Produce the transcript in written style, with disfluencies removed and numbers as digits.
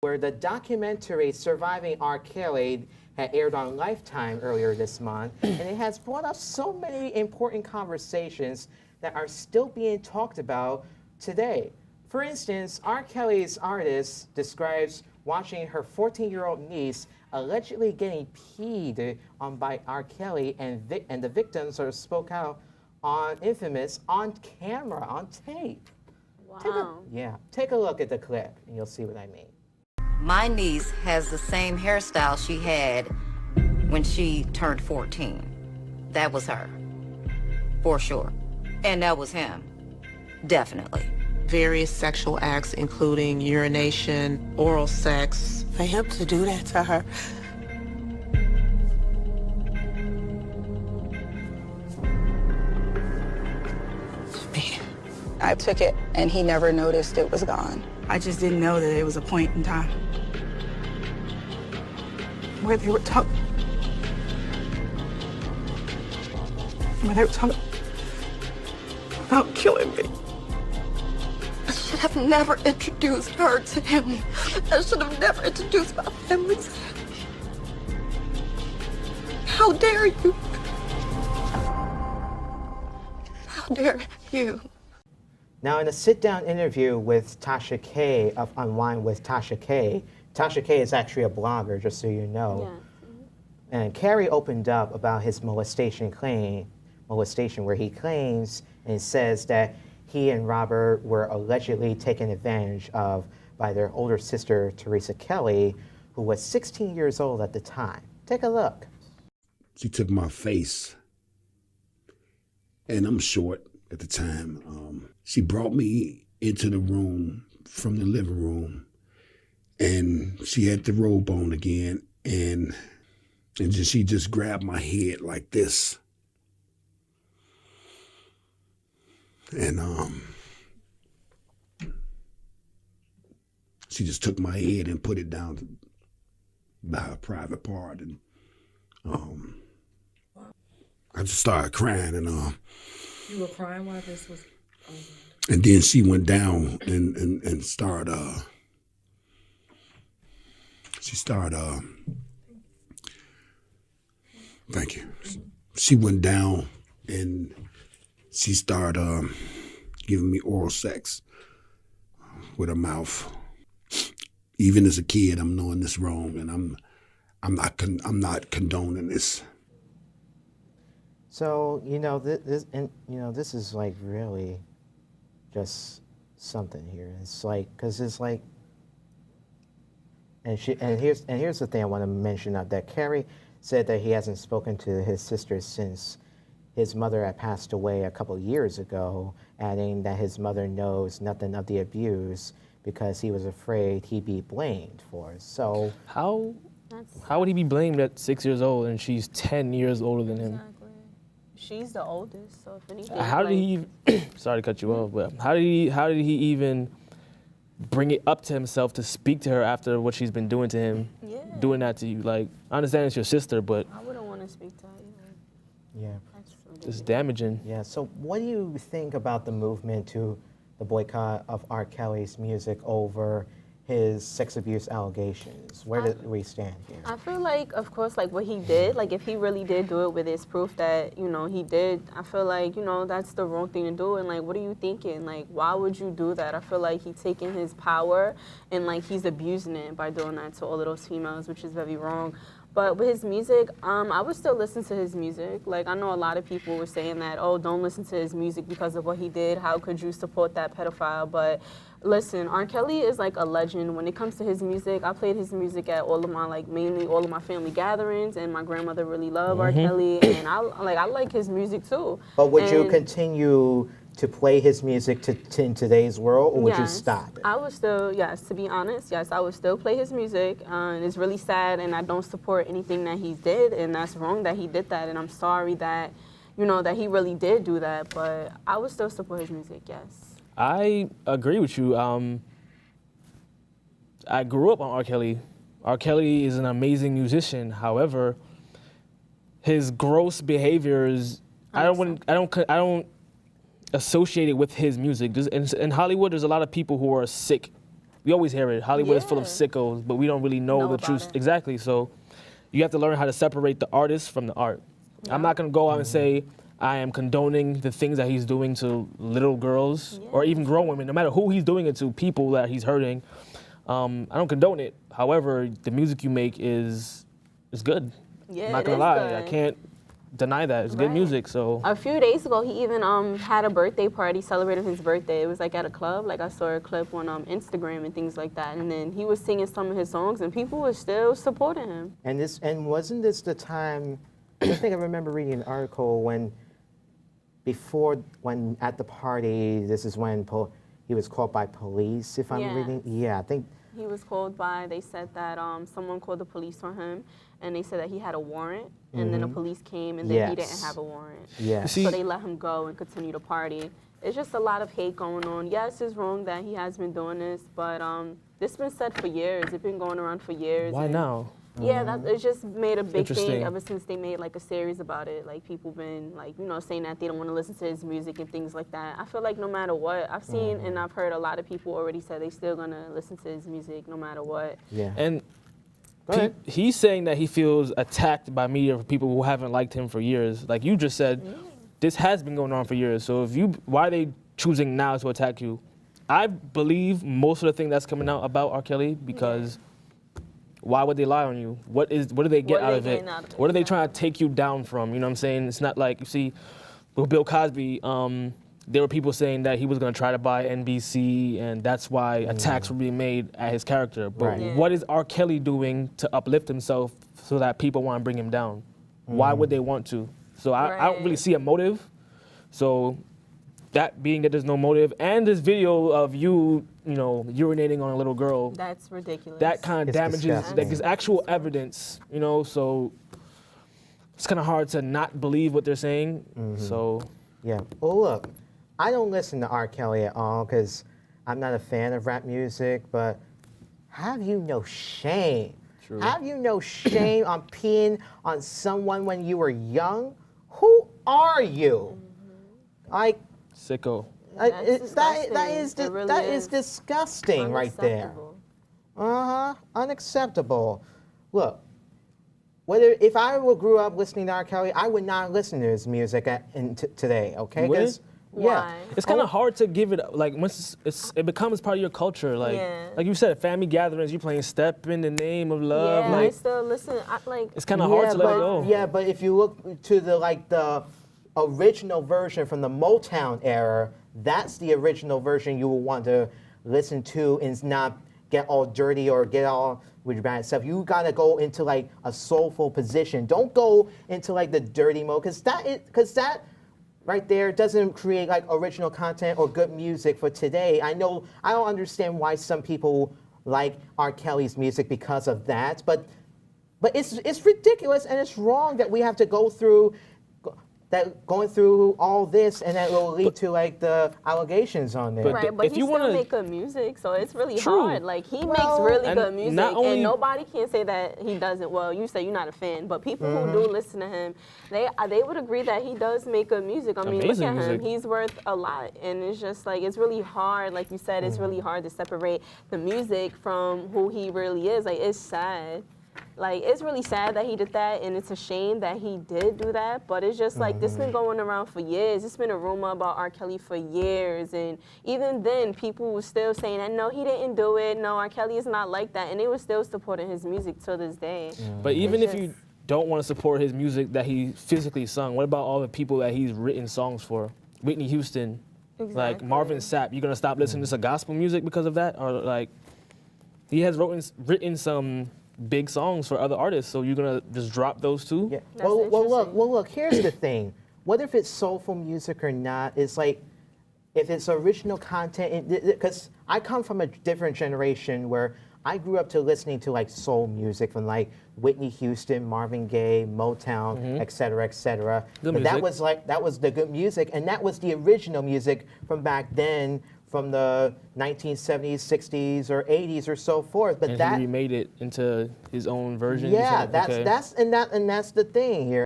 where the documentary Surviving R. Kelly had aired on Lifetime earlier this month, and it has brought up so many important conversations that are still being talked about today. For instance, R. Kelly's artist describes watching her 14-year-old niece allegedly getting peed on by R. Kelly, and the victims sort of spoke out on Infamous on camera, on tape. Wow. Take a look at the clip, and you'll see what I mean. My niece has the same hairstyle she had when she turned 14. That was her, for sure. And that was him, definitely. Various sexual acts, including urination, oral sex. For him to do that to her. I took it, and he never noticed it was gone. I just didn't know that it was a point in time where they were talking about killing me. I should have never introduced her to him. I should have never introduced my family to him. How dare you? How dare you? Now, in a sit-down interview with Tasha K of Unwind with Tasha K is actually a blogger, just so you know. Yeah. And Carey opened up about his molestation, where he claims and says that he and Robert were allegedly taken advantage of by their older sister, Teresa Kelly, who was 16 years old at the time. Take a look. She took my face, and I'm short at the time. She brought me into the room from the living room, and she had the robe on again, and she just grabbed my head like this. And she just took my head and put it down by her private part, and I just started crying, and You were crying while this was over. And then she went down and started, thank you. She went down and she started giving me oral sex with her mouth. Even as a kid, I'm knowing this wrong, and I'm not condoning this. So, this is like really just something here. It's like, because it's like, and here's the thing I want to mention that Carey said that he hasn't spoken to his sister since his mother had passed away a couple of years ago, adding that his mother knows nothing of the abuse because he was afraid he'd be blamed for it. So how would he be blamed at 6 years old and she's 10 years older than him? Exactly. She's the oldest, so if anything. How did he? Sorry to cut you off, but how did he even bring it up to himself to speak to her after what she's been doing to him? Yeah. Doing that to you, like, I understand it's your sister, but I wouldn't want to speak to her either. yeah. it's damaging. Yeah, so what do you think about the movement to the boycott of R. Kelly's music over his sex abuse allegations? Where do we stand here? I feel like, of course, like what he did, like if he really did do it with his proof that, he did, I feel like, that's the wrong thing to do. And like, what are you thinking? Like, why would you do that? I feel like he's taking his power and like he's abusing it by doing that to all of those females, which is very wrong. But with his music, I would still listen to his music. Like, I know a lot of people were saying that, oh, don't listen to his music because of what he did. How could you support that pedophile? But listen, R. Kelly is like a legend. When it comes to his music, I played his music at all of my, mainly all of my family gatherings, and my grandmother really loved R. Kelly, and I like his music too. But would you continue to play his music in today's world, or would you stop it? I would still, to be honest, I would still play his music. And it's really sad, and I don't support anything that he did, and that's wrong that he did that, and I'm sorry that, that he really did do that, but I would still support his music, yes. I agree with you. I grew up on R. Kelly. R. Kelly is an amazing musician. However, his gross behaviors, I don't associate it with his music. In Hollywood, there's a lot of people who are sick, We always hear it. Hollywood is full of Yeah. sickos, but we don't really know Know the about truth. it. Exactly. So you have to learn how to separate the artist from the art. I'm not gonna go out and say I am condoning the things that he's doing to little girls or even grown women, no matter who he's doing it to, people that he's hurting. I don't condone it. However, the music you make is good. Yeah, I'm not it gonna is lie. good. I can't deny that. It's good Right. music. So A few days ago, he even had a birthday party celebrating his birthday. It was like at a club. Like I saw a clip on Instagram and things like that. And then he was singing some of his songs, and people were still supporting him. And wasn't this the time? I think I remember reading an article when at the party. This is when he was caught by police. If I'm Yeah. reading, yeah, I think. He was called by, they said that someone called the police on him, and they said that he had a warrant, and then the police came, and then he didn't Yes. have a warrant. Yeah. You see- So they let him go and continue to party. It's just a lot of hate going on. Yes, it's wrong that he has been doing this, but this has been said for years. It's been going around for years. why and now? Yeah, it just made a big Interesting. thing ever since they made like a series about it. Like people been like, saying that they don't want to listen to his music and things like that. I feel like no matter what, I've seen and I've heard a lot of people already said they still gonna listen to his music no matter what. Yeah. And Go ahead. he's saying that he feels attacked by media for people who haven't liked him for years. Like you just said, this has been going on for years. So why are they choosing now to attack you? I believe most of the thing that's coming out about R. Kelly because why would they lie on you? What do they get What are out they of it? getting out of it? What are they trying to take you down from? You know what I'm saying? It's not like, you see, with Bill Cosby, there were people saying that he was going to try to buy NBC, and that's why attacks were being made at his character. But Right. Yeah. what is R. Kelly doing to uplift himself so that people want to bring him down? Why would they want to? So I don't really Right. see a motive. So that being that there's no motive, and this video of you, urinating on a little girl, That's ridiculous. that kind of It's damages, disgusting. like, there's actual evidence, so it's kind of hard to not believe what they're saying. So Yeah. Well, look, I don't listen to R. Kelly at all because I'm not a fan of rap music, but have you no shame? True. Have you no shame on peeing on someone when you were young? Who are you? Like, sicko. That's that is disgusting. It really that is is. disgusting right there. Unacceptable. Unacceptable. Look, if I grew up listening to R. Kelly, I would not listen to his music today. Okay? You wouldn't? 'Cause- yeah. Why? It's kind of hard to give it like once it becomes part of your culture. Like Yeah. like you said, family gatherings, you playing "Step in the Name of Love." Yeah, I Like still listen. it's kind of hard to let it go. Yeah, but if you look to the original version from the Motown era, that's the original version you will want to listen to and not get all dirty or get all with your bad stuff. You gotta go into like a soulful position. Don't go into like the dirty mode, because that right there doesn't create like original content or good music for today. I don't understand why some people like R. Kelly's music because of that, but it's ridiculous and it's wrong that we have to go through going through all this and that will lead to like the allegations on there. But Right, but if he you still wanna- make good music, so it's really True. hard. Like he makes Well, really and good music, not only- and nobody can say that he doesn't. Well, you say you're not a fan, but people who do listen to him, they would agree that he does make good music. I mean, Amazing look at him; music. he's worth a lot, and it's just like it's really hard. Like you said, it's really hard to separate the music from who he really is. Like it's sad. Like, it's really sad that he did that, and it's a shame that he did do that, but it's just like, this been going around for years. It's been a rumor about R. Kelly for years, and even then, people were still saying that, no, he didn't do it, no, R. Kelly is not like that, and they were still supporting his music to this day. But even It's if you just- don't want to support his music that he physically sung, what about all the people that he's written songs for? Whitney Houston, like Exactly. Marvin Sapp. You gonna stop listening to some gospel music because of that, or like he has written some big songs for other artists? So you're gonna just drop those two? Yeah. That's Well, interesting. look. Here's the thing. What if it's soulful music or not? It's like if it's original content. Because I come from a different generation where I grew up to listening to like soul music from like Whitney Houston, Marvin Gaye, Motown, et cetera, et cetera. Good But that music. was the good music, and that was the original music from back then, from the 1970s, 60s, or 80s, or so forth. But And that he remade it into his own version. you yeah, said? that's Okay. that's the thing here.